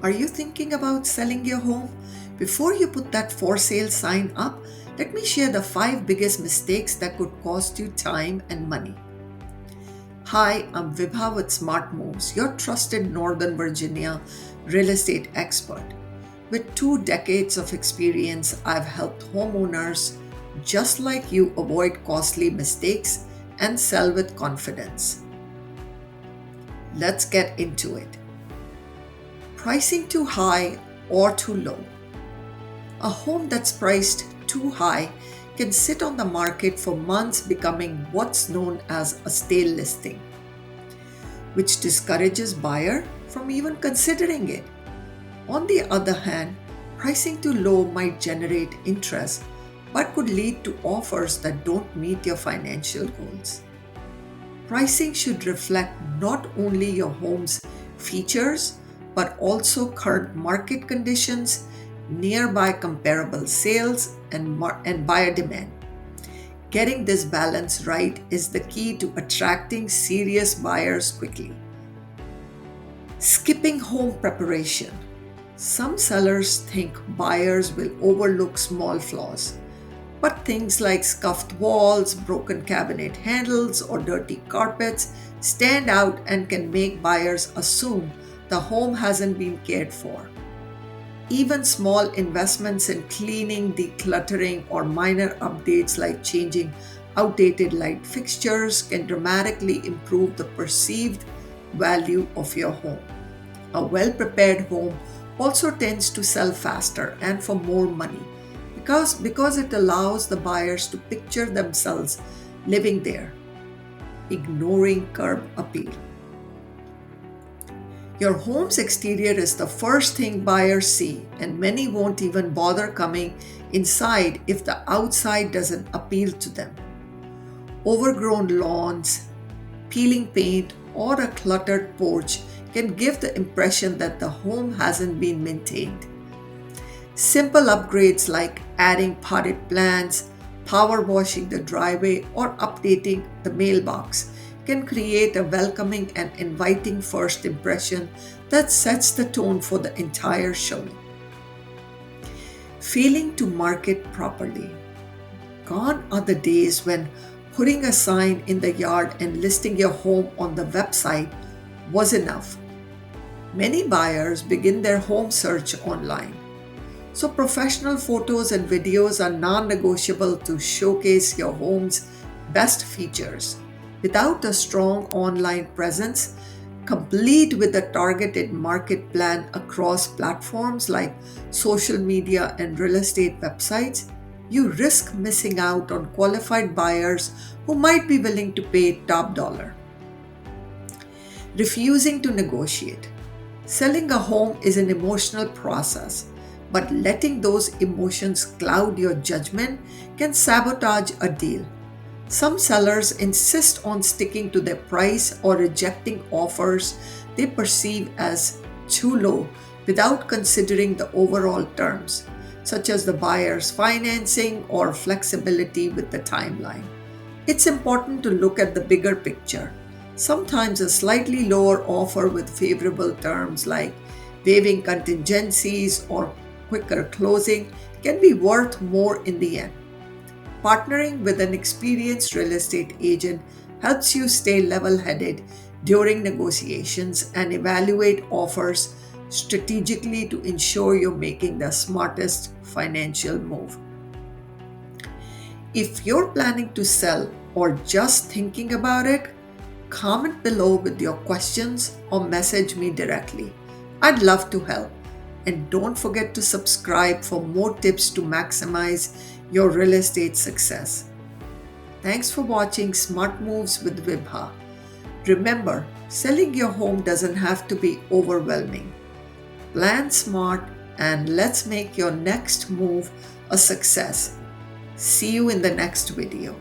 Are you thinking about selling your home? Before you put that for sale sign up, let me share the 5 biggest mistakes that could cost you time and money. Hi, I'm Vibha with Smart Moves, your trusted Northern Virginia real estate expert. With 2 decades of experience, I've helped homeowners just like you avoid costly mistakes and sell with confidence. Let's get into it. Pricing too high or too low. A home that's priced too high can sit on the market for months, becoming what's known as a stale listing, which discourages buyer from even considering it. On the other hand, pricing too low might generate interest but could lead to offers that don't meet your financial goals. Pricing should reflect not only your home's features but also current market conditions, nearby comparable sales, and buyer demand. Getting this balance right is the key to attracting serious buyers quickly. Skipping home preparation. Some sellers think buyers will overlook small flaws, but things like scuffed walls, broken cabinet handles, or dirty carpets stand out and can make buyers assume the home hasn't been cared for. Even small investments in cleaning, decluttering, or minor updates like changing outdated light fixtures can dramatically improve the perceived value of your home. A well prepared home also tends to sell faster and for more money because it allows the buyers to picture themselves living there, ignoring curb appeal. Your home's exterior is the first thing buyers see, and many won't even bother coming inside if the outside doesn't appeal to them. Overgrown lawns, peeling paint, or a cluttered porch can give the impression that the home hasn't been maintained. Simple upgrades like adding potted plants, power washing the driveway, or updating the mailbox can create a welcoming and inviting first impression that sets the tone for the entire showing. Failing to market properly. Gone are the days when putting a sign in the yard and listing your home on the website was enough. Many buyers begin their home search online, so professional photos and videos are non-negotiable to showcase your home's best features. Without a strong online presence, complete with a targeted market plan across platforms like social media and real estate websites, you risk missing out on qualified buyers who might be willing to pay top dollar. Refusing to negotiate. Selling a home is an emotional process, but letting those emotions cloud your judgment can sabotage a deal. Some sellers insist on sticking to their price or rejecting offers they perceive as too low without considering the overall terms, such as the buyer's financing or flexibility with the timeline. It's important to look at the bigger picture. Sometimes a slightly lower offer with favorable terms like waiving contingencies or quicker closing can be worth more in the end. Partnering with an experienced real estate agent helps you stay level headed during negotiations and evaluate offers strategically to ensure you're making the smartest financial move. If you're planning to sell or just thinking about it, comment below with your questions or message me directly. I'd love to help. And don't forget to subscribe for more tips to maximize your real estate success. Thanks for watching Smart Moves with Vibha. Remember, selling your home doesn't have to be overwhelming. Plan smart and let's make your next move a success. See you in the next video.